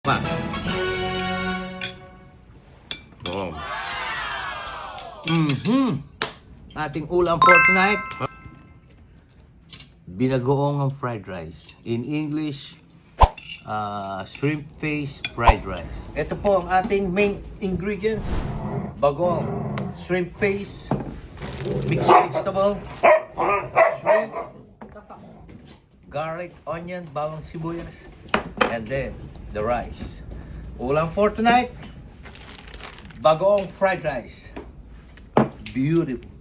Pa. Oh. Ating ulam for tonight. Binagoong fried rice. In English, shrimp face fried rice. Ito po ang ating main ingredients. Bagoong, shrimp face, mixed vegetable, shrimp, garlic, onion, bawang sibuyas, and then the rice. Ulam for tonight, bagoong fried rice. Beautiful.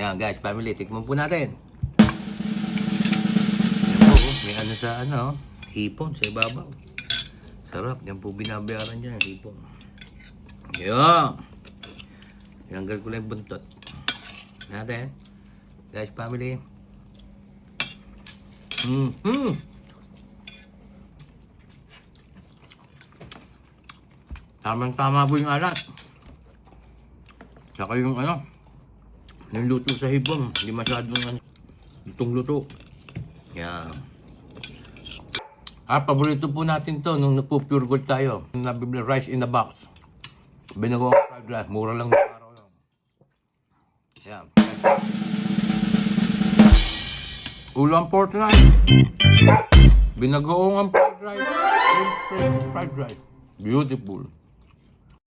Yan guys, family, tikman po natin. Yan po, may ano sa hipon sa ibabaw. Sarap, yan po binabayaran dyan, hipon. Yan. Tinanggal ko lang yung buntot. Natin. Guys, family. Tamang-tama po yung alat. Saka yung yung luto sa hipon, hindi masyadong lutong-luto. Yan. Paborito po natin to nung nagpo-pure gold tayo. Nabibili rice in the box. Binagoong fried rice, mura lang ng araw lang. Yan. Ulam for tonight. Binagoong fried rice. Fried rice. Beautiful.